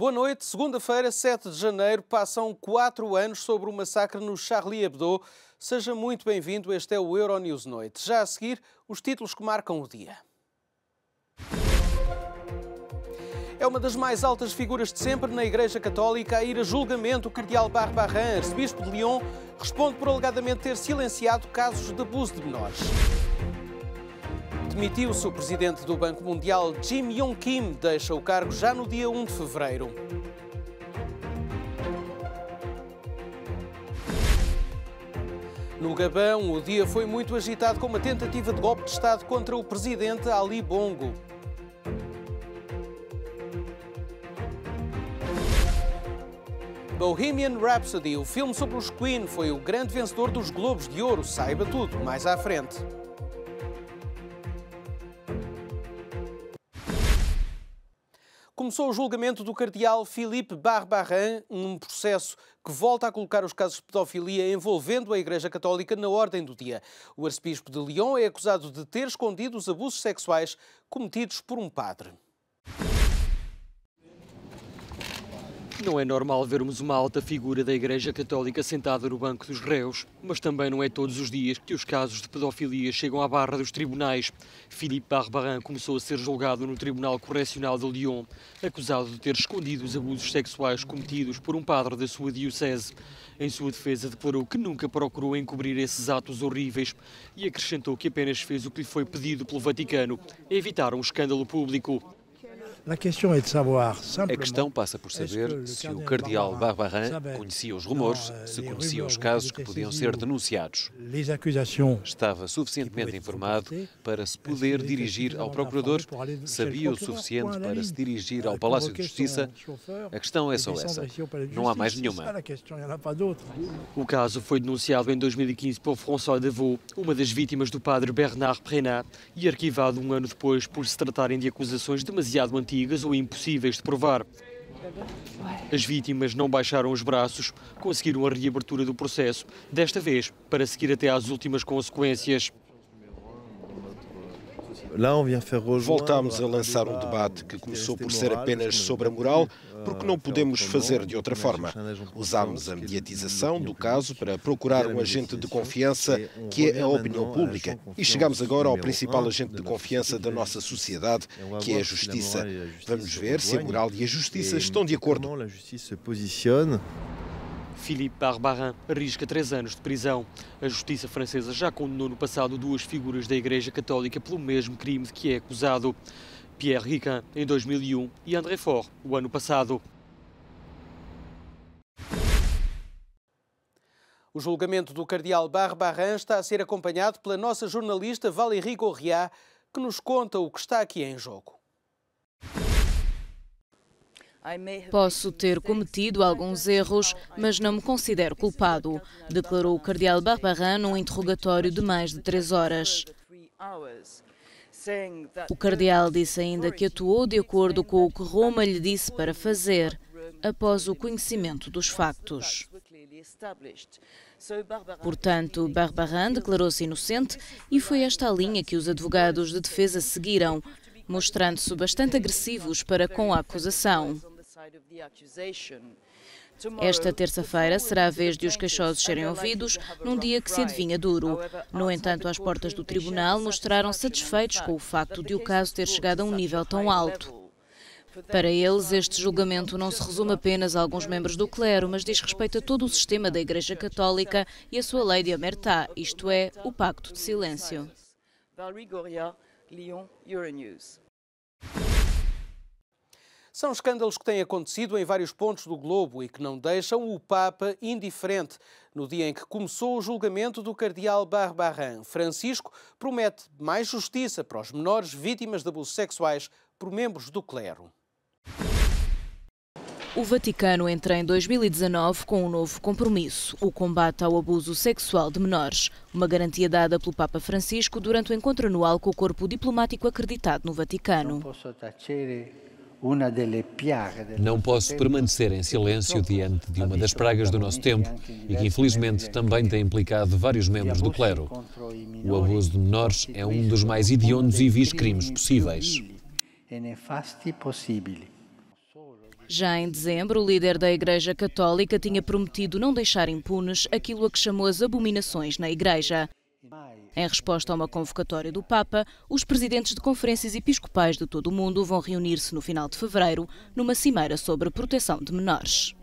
Boa noite. Segunda-feira, 7 de janeiro, passam 4 anos sobre o massacre no Charlie Hebdo. Seja muito bem-vindo, este é o Euronews Noite. Já a seguir, os títulos que marcam o dia. É uma das mais altas figuras de sempre na Igreja Católica a ir a julgamento. O cardeal Barbarin, arcebispo de Lyon, responde por alegadamente ter silenciado casos de abuso de menores. Demitiu-se o presidente do Banco Mundial, Jim Yong Kim, deixa o cargo já no dia 1 de fevereiro. No Gabão, o dia foi muito agitado com uma tentativa de golpe de Estado contra o presidente Ali Bongo. Bohemian Rhapsody, o filme sobre os Queen, foi o grande vencedor dos Globos de Ouro. Saiba tudo mais à frente. Começou o julgamento do cardeal Philippe Barbarin, um processo que volta a colocar os casos de pedofilia envolvendo a Igreja Católica na ordem do dia. O arcebispo de Lyon é acusado de ter escondido os abusos sexuais cometidos por um padre. Não é normal vermos uma alta figura da Igreja Católica sentada no banco dos réus, mas também não é todos os dias que os casos de pedofilia chegam à barra dos tribunais. Philippe Barbarin começou a ser julgado no Tribunal Correcional de Lyon, acusado de ter escondido os abusos sexuais cometidos por um padre da sua diocese. Em sua defesa, declarou que nunca procurou encobrir esses atos horríveis e acrescentou que apenas fez o que lhe foi pedido pelo Vaticano, evitar um escândalo público. A questão passa por saber se o cardeal Barbarin conhecia os rumores, se conhecia os casos que podiam ser denunciados. Estava suficientemente informado para se poder dirigir ao procurador? Sabia o suficiente para se dirigir ao Palácio de Justiça? A questão é só essa. Não há mais nenhuma. O caso foi denunciado em 2015 por François Devaux, uma das vítimas do padre Bernard Prenat, e arquivado um ano depois por se tratarem de acusações demasiado antigas ou impossíveis de provar. As vítimas não baixaram os braços, conseguiram a reabertura do processo, desta vez para seguir até às últimas consequências. Voltámos a lançar um debate que começou por ser apenas sobre a moral, porque não podemos fazer de outra forma. Usámos a mediatização do caso para procurar um agente de confiança, que é a opinião pública, e chegamos agora ao principal agente de confiança da nossa sociedade, que é a justiça. Vamos ver se a moral e a justiça estão de acordo. Philippe Barbarin arrisca 3 anos de prisão. A justiça francesa já condenou no passado 2 figuras da Igreja Católica pelo mesmo crime de que é acusado. Pierre Riquin, em 2001, e André Faure, o ano passado. O julgamento do cardeal Barbarin está a ser acompanhado pela nossa jornalista Valérie Gorriat, que nos conta o que está aqui em jogo. Posso ter cometido alguns erros, mas não me considero culpado, declarou o cardeal Barbarin num interrogatório de mais de 3 horas. O cardeal disse ainda que atuou de acordo com o que Roma lhe disse para fazer, após o conhecimento dos factos. Portanto, Barbarin declarou-se inocente e foi esta a linha que os advogados de defesa seguiram, mostrando-se bastante agressivos para com a acusação. Esta terça-feira será a vez de os queixosos serem ouvidos, num dia que se adivinha duro. No entanto, às portas do tribunal mostraram satisfeitos com o facto de o caso ter chegado a um nível tão alto. Para eles, este julgamento não se resume apenas a alguns membros do clero, mas diz respeito a todo o sistema da Igreja Católica e a sua lei de omertá, isto é, o Pacto de Silêncio. São escândalos que têm acontecido em vários pontos do globo e que não deixam o Papa indiferente. No dia em que começou o julgamento do cardeal Barbarin, Francisco promete mais justiça para os menores vítimas de abusos sexuais por membros do clero. O Vaticano entra em 2019 com um novo compromisso, o combate ao abuso sexual de menores, uma garantia dada pelo Papa Francisco durante o encontro anual com o corpo diplomático acreditado no Vaticano. Não posso permanecer em silêncio diante de uma das pragas do nosso tempo e que, infelizmente, também tem implicado vários membros do clero. O abuso de menores é um dos mais hediondos e vis crimes possíveis. Já em dezembro, o líder da Igreja Católica tinha prometido não deixar impunes aquilo a que chamou as abominações na Igreja. Em resposta a uma convocatória do Papa, os presidentes de conferências episcopais de todo o mundo vão reunir-se no final de fevereiro numa cimeira sobre proteção de menores.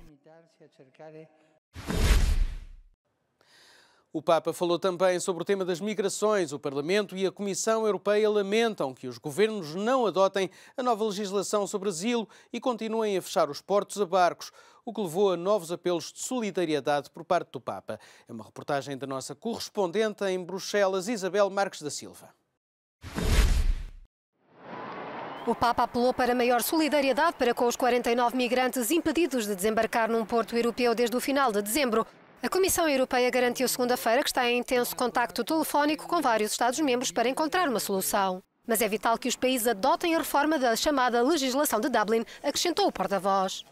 O Papa falou também sobre o tema das migrações. O Parlamento e a Comissão Europeia lamentam que os governos não adotem a nova legislação sobre asilo e continuem a fechar os portos a barcos, o que levou a novos apelos de solidariedade por parte do Papa. É uma reportagem da nossa correspondente em Bruxelas, Isabel Marques da Silva. O Papa apelou para maior solidariedade para com os 49 migrantes impedidos de desembarcar num porto europeu desde o final de dezembro. A Comissão Europeia garantiu segunda-feira que está em intenso contacto telefónico com vários Estados-membros para encontrar uma solução. Mas é vital que os países adotem a reforma da chamada legislação de Dublin, acrescentou o porta-voz.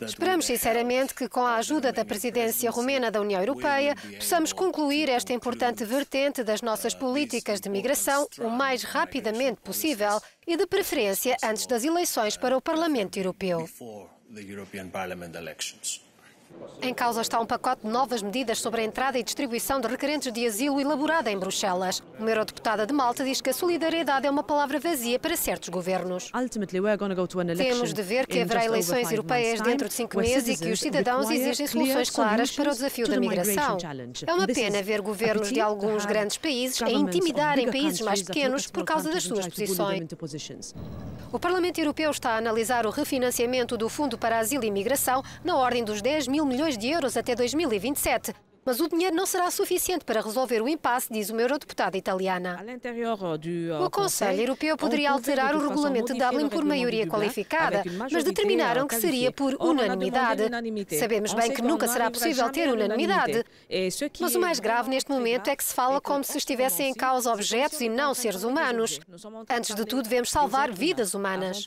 Esperamos sinceramente que, com a ajuda da presidência romena da União Europeia, possamos concluir esta importante vertente das nossas políticas de migração o mais rapidamente possível e, de preferência, antes das eleições para o Parlamento Europeu. Em causa está um pacote de novas medidas sobre a entrada e distribuição de requerentes de asilo elaborada em Bruxelas. Uma eurodeputada de Malta diz que a solidariedade é uma palavra vazia para certos governos. Temos de ver que haverá eleições europeias dentro de 5 meses e que os cidadãos exigem soluções claras para o desafio da migração. É uma pena ver governos de alguns grandes países a intimidarem países mais pequenos por causa das suas posições. O Parlamento Europeu está a analisar o refinanciamento do Fundo para Asilo e Migração na ordem dos 10 mil milhões de euros até 2027. Mas o dinheiro não será suficiente para resolver o impasse, diz uma eurodeputada italiana. O Conselho Europeu poderia alterar o regulamento de Dublin por maioria qualificada, mas determinaram que seria por unanimidade. Sabemos bem que nunca será possível ter unanimidade. Mas o mais grave neste momento é que se fala como se estivessem em causa objetos e não seres humanos. Antes de tudo, devemos salvar vidas humanas.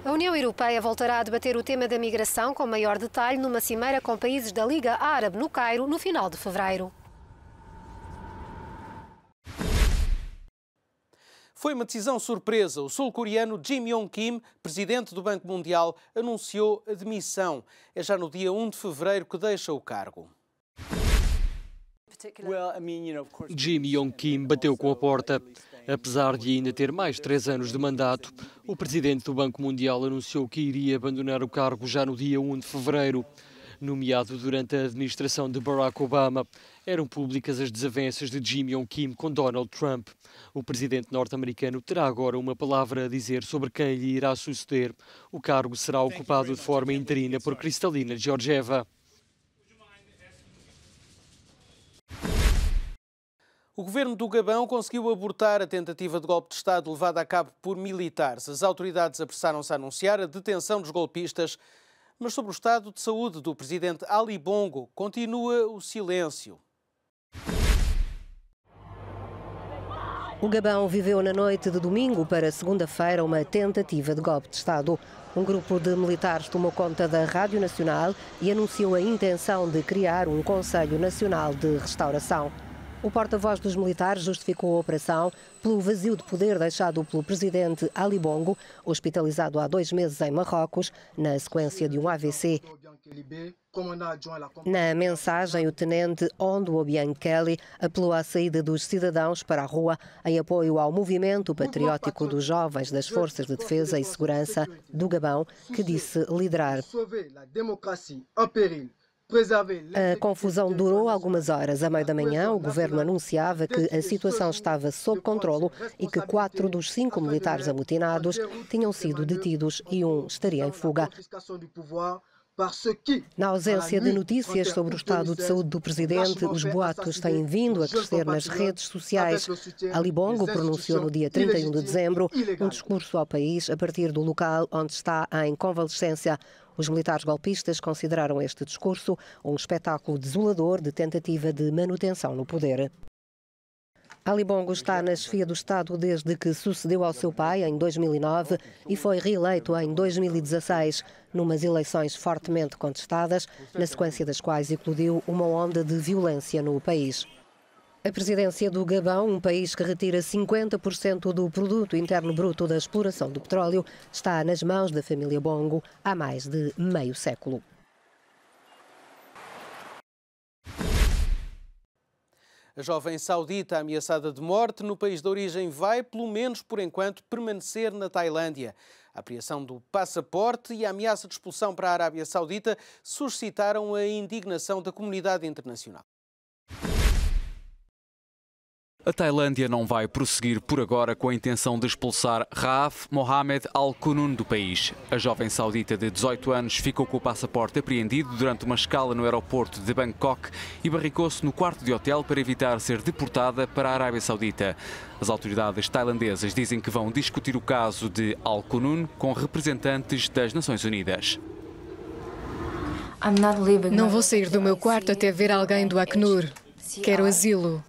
A União Europeia voltará a debater o tema da migração com maior detalhe numa cimeira com países da Liga Árabe no Cairo no final de fevereiro. Foi uma decisão surpresa. O sul-coreano Jim Yong Kim, presidente do Banco Mundial, anunciou a demissão. É já no dia 1 de fevereiro que deixa o cargo. Jim Yong Kim bateu com a porta. Apesar de ainda ter mais 3 anos de mandato, o presidente do Banco Mundial anunciou que iria abandonar o cargo já no dia 1 de fevereiro. Nomeado durante a administração de Barack Obama, eram públicas as desavenças de Jim Yong Kim com Donald Trump. O presidente norte-americano terá agora uma palavra a dizer sobre quem lhe irá suceder. O cargo será ocupado de forma interina por Kristalina Georgieva. O governo do Gabão conseguiu abortar a tentativa de golpe de Estado levada a cabo por militares. As autoridades apressaram-se a anunciar a detenção dos golpistas, mas sobre o estado de saúde do presidente Ali Bongo continua o silêncio. O Gabão viveu na noite de domingo para segunda-feira uma tentativa de golpe de Estado. Um grupo de militares tomou conta da Rádio Nacional e anunciou a intenção de criar um Conselho Nacional de Restauração. O porta-voz dos militares justificou a operação pelo vazio de poder deixado pelo presidente Ali Bongo, hospitalizado há 2 meses em Marrocos, na sequência de um AVC. Na mensagem, o tenente Ondo Obiang Kelly apelou à saída dos cidadãos para a rua em apoio ao movimento patriótico dos jovens das Forças de Defesa e Segurança do Gabão, que disse liderar. A confusão durou algumas horas. À meia da manhã, o governo anunciava que a situação estava sob controlo e que 4 dos 5 militares amotinados tinham sido detidos e um estaria em fuga. Na ausência de notícias sobre o estado de saúde do presidente, os boatos têm vindo a crescer nas redes sociais. Ali Bongo pronunciou no dia 31 de dezembro um discurso ao país a partir do local onde está em convalescência. Os militares golpistas consideraram este discurso um espetáculo desolador de tentativa de manutenção no poder. Ali Bongo está na chefia do Estado desde que sucedeu ao seu pai em 2009 e foi reeleito em 2016, numas eleições fortemente contestadas, na sequência das quais eclodiu uma onda de violência no país. A presidência do Gabão, um país que retira 50% do produto interno bruto da exploração do petróleo, está nas mãos da família Bongo há mais de meio século. A jovem saudita ameaçada de morte no país de origem vai, pelo menos por enquanto, permanecer na Tailândia. A apreensão do passaporte e a ameaça de expulsão para a Arábia Saudita suscitaram a indignação da comunidade internacional. A Tailândia não vai prosseguir por agora com a intenção de expulsar Raaf Mohamed Al-Qunun do país. A jovem saudita de 18 anos ficou com o passaporte apreendido durante uma escala no aeroporto de Bangkok e barricou-se no quarto de hotel para evitar ser deportada para a Arábia Saudita. As autoridades tailandesas dizem que vão discutir o caso de Al-Qunun com representantes das Nações Unidas. Não vou sair do meu quarto até ver alguém do Acnur. Quero asilo.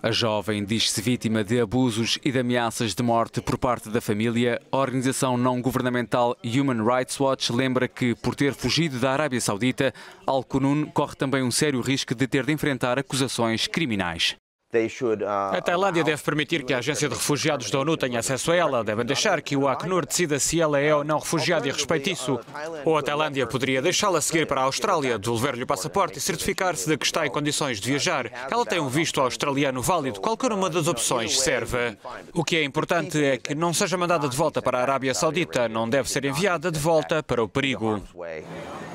A jovem diz-se vítima de abusos e de ameaças de morte por parte da família. A organização não-governamental Human Rights Watch lembra que, por ter fugido da Arábia Saudita, Al-Qunun corre também um sério risco de ter de enfrentar acusações criminais. A Tailândia deve permitir que a Agência de Refugiados da ONU tenha acesso a ela. Devem deixar que o Acnur decida se ela é ou não refugiada e respeite isso. Ou a Tailândia poderia deixá-la seguir para a Austrália, devolver-lhe o passaporte e certificar-se de que está em condições de viajar. Ela tem um visto australiano válido. Qualquer uma das opções serve. O que é importante é que não seja mandada de volta para a Arábia Saudita. Não deve ser enviada de volta para o perigo.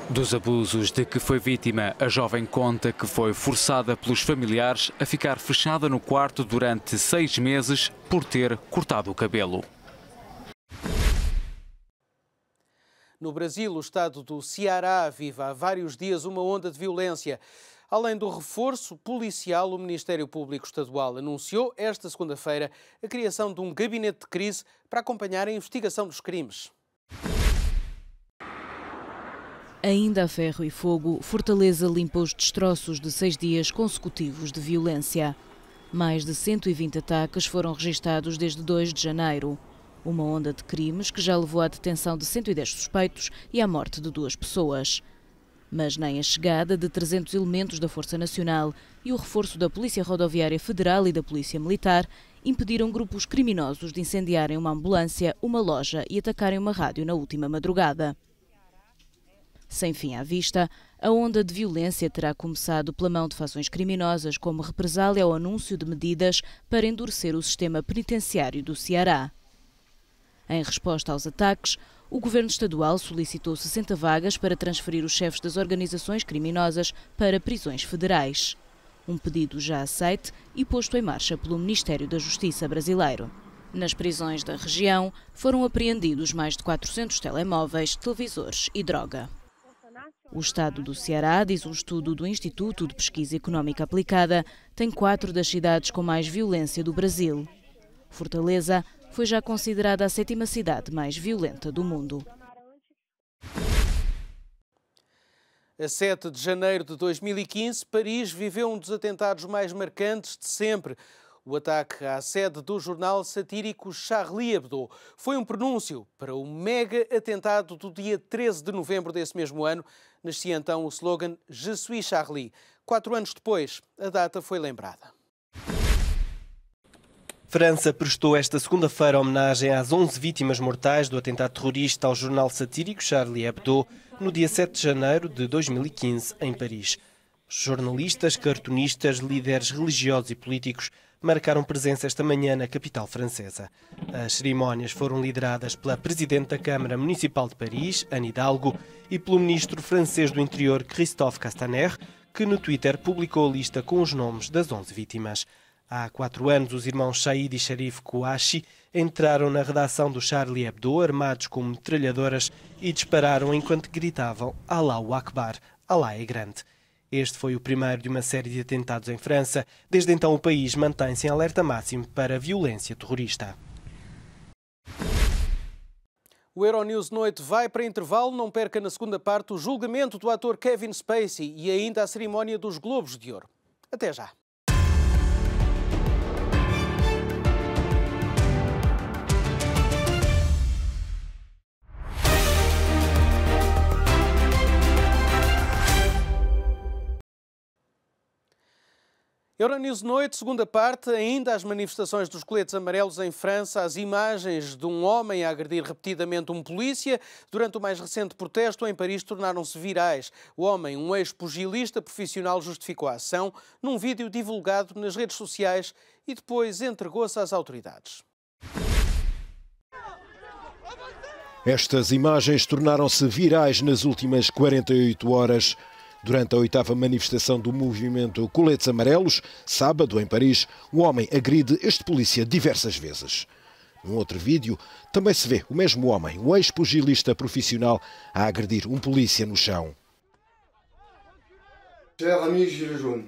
Dos abusos de que foi vítima, a jovem conta que foi forçada pelos familiares a ficar fechada no quarto durante 6 meses por ter cortado o cabelo. No Brasil, o estado do Ceará vive há vários dias uma onda de violência. Além do reforço policial, o Ministério Público Estadual anunciou esta segunda-feira a criação de um gabinete de crise para acompanhar a investigação dos crimes. Ainda a ferro e fogo, Fortaleza limpa os destroços de 6 dias consecutivos de violência. Mais de 120 ataques foram registados desde 2 de janeiro. Uma onda de crimes que já levou à detenção de 110 suspeitos e à morte de 2 pessoas. Mas nem a chegada de 300 elementos da Força Nacional e o reforço da Polícia Rodoviária Federal e da Polícia Militar impediram grupos criminosos de incendiarem uma ambulância, uma loja e atacarem uma rádio na última madrugada. Sem fim à vista, a onda de violência terá começado pela mão de fações criminosas como represália ao anúncio de medidas para endurecer o sistema penitenciário do Ceará. Em resposta aos ataques, o governo estadual solicitou 60 vagas para transferir os chefes das organizações criminosas para prisões federais. Um pedido já aceite e posto em marcha pelo Ministério da Justiça brasileiro. Nas prisões da região foram apreendidos mais de 400 telemóveis, televisores e droga. O estado do Ceará, diz um estudo do Instituto de Pesquisa Económica Aplicada, tem 4 das cidades com mais violência do Brasil. Fortaleza foi já considerada a 7ª cidade mais violenta do mundo. A 7 de janeiro de 2015, Paris viveu um dos atentados mais marcantes de sempre. O ataque à sede do jornal satírico Charlie Hebdo foi um prenúncio para o mega atentado do dia 13 de novembro desse mesmo ano. Nascia então o slogan Je suis Charlie. 4 anos depois, a data foi lembrada. França prestou esta segunda-feira homenagem às 11 vítimas mortais do atentado terrorista ao jornal satírico Charlie Hebdo no dia 7 de janeiro de 2015, em Paris. Jornalistas, cartunistas, líderes religiosos e políticos marcaram presença esta manhã na capital francesa. As cerimónias foram lideradas pela Presidente da Câmara Municipal de Paris, Anne Hidalgo, e pelo Ministro francês do Interior, Christophe Castaner, que no Twitter publicou a lista com os nomes das 11 vítimas. Há 4 anos, os irmãos Said e Sharif Kouachi entraram na redação do Charlie Hebdo armados com metralhadoras e dispararam enquanto gritavam Allahu Akbar, Allah é grande. Este foi o primeiro de uma série de atentados em França. Desde então, o país mantém-se em alerta máximo para a violência terrorista. O Euronews Noite vai para intervalo. Não perca na segunda parte o julgamento do ator Kevin Spacey e ainda a cerimónia dos Globos de Ouro. Até já. Euronews Noite, segunda parte, ainda as manifestações dos coletes amarelos em França, as imagens de um homem a agredir repetidamente um polícia. Durante o mais recente protesto em Paris tornaram-se virais. O homem, um ex-pugilista profissional, justificou a ação num vídeo divulgado nas redes sociais e depois entregou-se às autoridades. Estas imagens tornaram-se virais nas últimas 48 horas. Durante a 8ª manifestação do movimento Coletes Amarelos, sábado, em Paris, um homem agride este polícia diversas vezes. Num outro vídeo, também se vê o mesmo homem, um ex-pugilista profissional, a agredir um polícia no chão.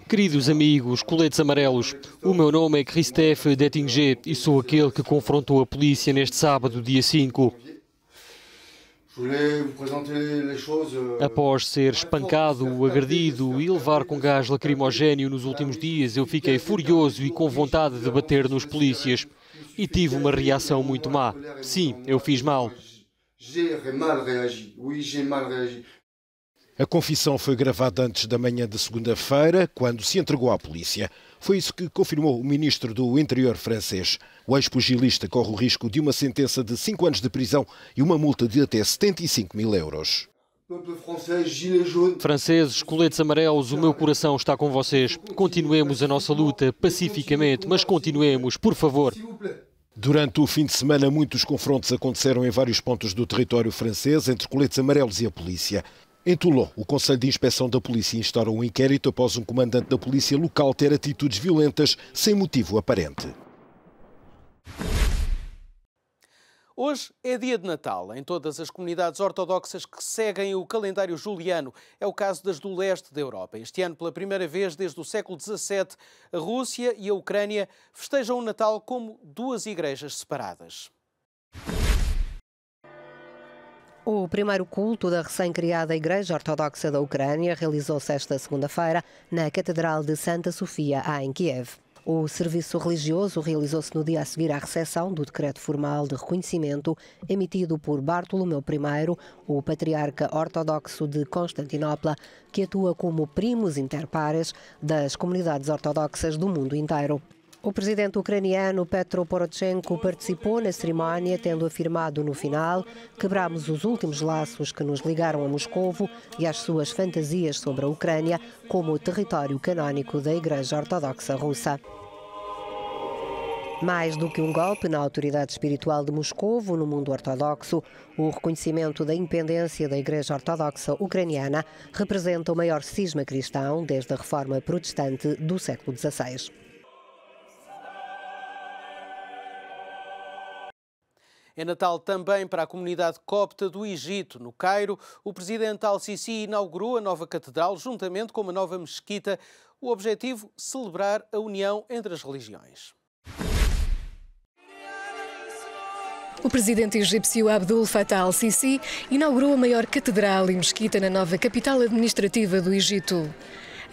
Queridos amigos, coletes amarelos, o meu nome é Christophe Dettinger e sou aquele que confrontou a polícia neste sábado, dia 5. Após ser espancado, agredido e levar com gás lacrimogéneo nos últimos dias, eu fiquei furioso e com vontade de bater nos polícias. E tive uma reação muito má. Sim, eu fiz mal. A confissão foi gravada antes da manhã de segunda-feira, quando se entregou à polícia. Foi isso que confirmou o ministro do Interior francês. O ex-pugilista corre o risco de uma sentença de 5 anos de prisão e uma multa de até 75 mil euros. Franceses, coletes amarelos, o meu coração está com vocês. Continuemos a nossa luta pacificamente, mas continuemos, por favor. Durante o fim de semana, muitos confrontos aconteceram em vários pontos do território francês entre coletes amarelos e a polícia. Em Toulon, o Conselho de Inspeção da Polícia instaurou um inquérito após um comandante da polícia local ter atitudes violentas sem motivo aparente. Hoje é dia de Natal em todas as comunidades ortodoxas que seguem o calendário juliano. É o caso das do leste da Europa. Este ano, pela primeira vez desde o século XVII, a Rússia e a Ucrânia festejam o Natal como duas igrejas separadas. O primeiro culto da recém-criada Igreja Ortodoxa da Ucrânia realizou-se esta segunda-feira na Catedral de Santa Sofia, em Kiev. O serviço religioso realizou-se no dia a seguir à recepção do decreto formal de reconhecimento emitido por Bartolomeu I, o patriarca ortodoxo de Constantinopla, que atua como primus inter pares das comunidades ortodoxas do mundo inteiro. O presidente ucraniano Petro Poroshenko participou na cerimónia, tendo afirmado no final: quebramos os últimos laços que nos ligaram a Moscovo e às suas fantasias sobre a Ucrânia como território canónico da Igreja Ortodoxa Russa. Mais do que um golpe na autoridade espiritual de Moscovo no mundo ortodoxo, o reconhecimento da independência da Igreja Ortodoxa Ucraniana representa o maior cisma cristão desde a Reforma Protestante do século XVI. É Natal também para a comunidade copta do Egito. No Cairo, o presidente Al-Sisi inaugurou a nova catedral juntamente com uma nova mesquita. O objetivo, celebrar a união entre as religiões. O presidente egípcio Abdul Fattah al-Sisi inaugurou a maior catedral e mesquita na nova capital administrativa do Egito.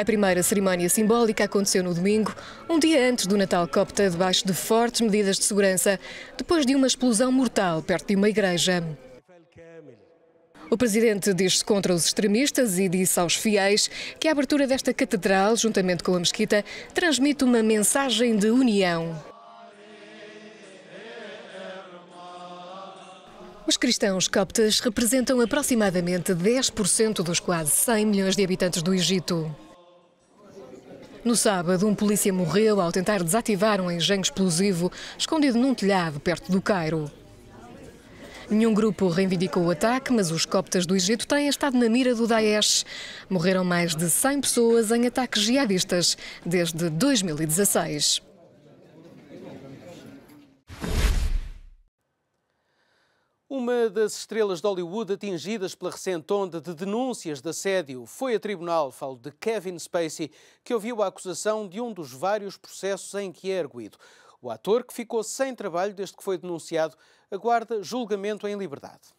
A primeira cerimónia simbólica aconteceu no domingo, um dia antes do Natal copta, debaixo de fortes medidas de segurança, depois de uma explosão mortal perto de uma igreja. O presidente diz-se contra os extremistas e disse aos fiéis que a abertura desta catedral, juntamente com a mesquita, transmite uma mensagem de união. Os cristãos coptas representam aproximadamente 10% dos quase 100 milhões de habitantes do Egito. No sábado, um polícia morreu ao tentar desativar um engenho explosivo escondido num telhado perto do Cairo. Nenhum grupo reivindicou o ataque, mas os coptas do Egito têm estado na mira do Daesh. Morreram mais de 100 pessoas em ataques jihadistas desde 2016. Uma das estrelas de Hollywood atingidas pela recente onda de denúncias de assédio foi a tribunal, falo de Kevin Spacey, que ouviu a acusação de um dos vários processos em que é arguido. O ator, que ficou sem trabalho desde que foi denunciado, aguarda julgamento em liberdade.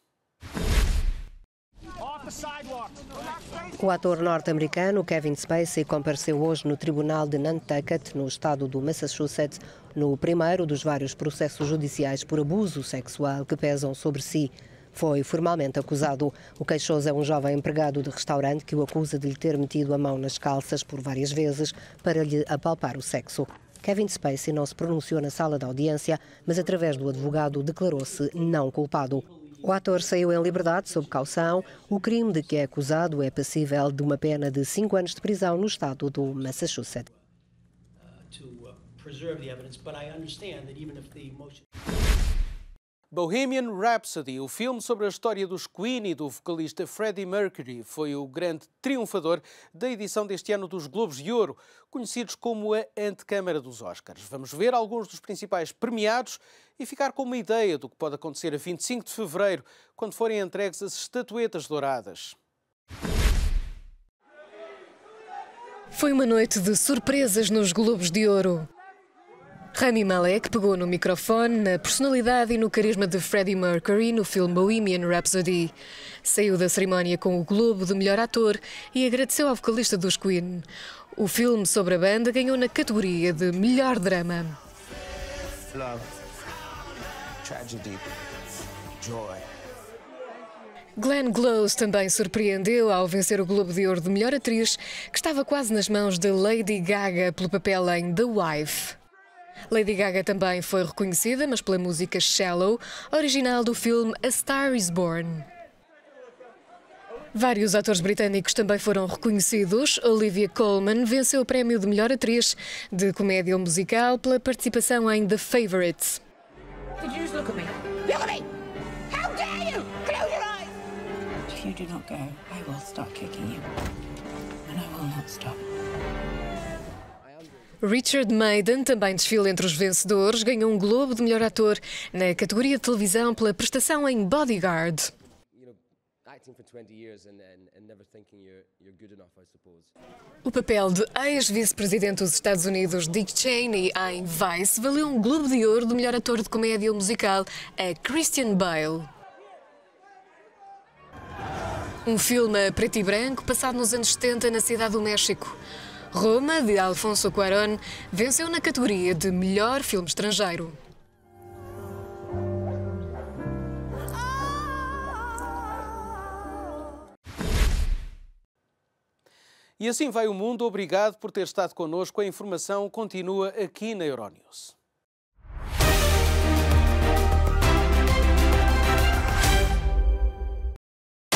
O ator norte-americano Kevin Spacey compareceu hoje no tribunal de Nantucket, no estado do Massachusetts, no primeiro dos vários processos judiciais por abuso sexual que pesam sobre si. foi formalmente acusado. O queixoso é um jovem empregado de restaurante que o acusa de lhe ter metido a mão nas calças por várias vezes para lhe apalpar o sexo. Kevin Spacey não se pronunciou na sala de audiência, mas através do advogado declarou-se não culpado. O ator saiu em liberdade sob caução. O crime de que é acusado é passível de uma pena de 5 anos de prisão no estado do Massachusetts. Bohemian Rhapsody, o filme sobre a história dos Queen e do vocalista Freddie Mercury, foi o grande triunfador da edição deste ano dos Globos de Ouro, conhecidos como a antecâmara dos Oscars. Vamos ver alguns dos principais premiados e ficar com uma ideia do que pode acontecer a 25 de fevereiro, quando forem entregues as estatuetas douradas. Foi uma noite de surpresas nos Globos de Ouro. Rami Malek pegou no microfone, na personalidade e no carisma de Freddie Mercury no filme Bohemian Rhapsody. Saiu da cerimónia com o Globo de Melhor Ator e agradeceu ao vocalista dos Queen. O filme sobre a banda ganhou na categoria de Melhor Drama. Love, tragedy, joy. Glenn Close também surpreendeu ao vencer o Globo de Ouro de Melhor Atriz, que estava quase nas mãos de Lady Gaga pelo papel em The Wife. Lady Gaga também foi reconhecida, mas pela música Shallow, original do filme A Star is Born. Vários atores britânicos também foram reconhecidos. Olivia Colman venceu o prémio de melhor atriz de comédia ou musical pela participação em The Favourite. Did you just look at me? Look at me! How dare you! Close your eyes! If you do not go, I will start kicking you. And I will not stop. Richard Madden também desfila entre os vencedores, ganhou um Globo de melhor ator na categoria de televisão pela prestação em Bodyguard. O papel de ex-vice-presidente dos Estados Unidos Dick Cheney em Vice valeu um Globo de Ouro de melhor ator de comédia ou musical a Christian Bale. Um filme a preto e branco passado nos anos 70 na Cidade do México. Roma, de Alfonso Cuarón, venceu na categoria de melhor filme estrangeiro. E assim vai o mundo. Obrigado por ter estado connosco. A informação continua aqui na Euronews.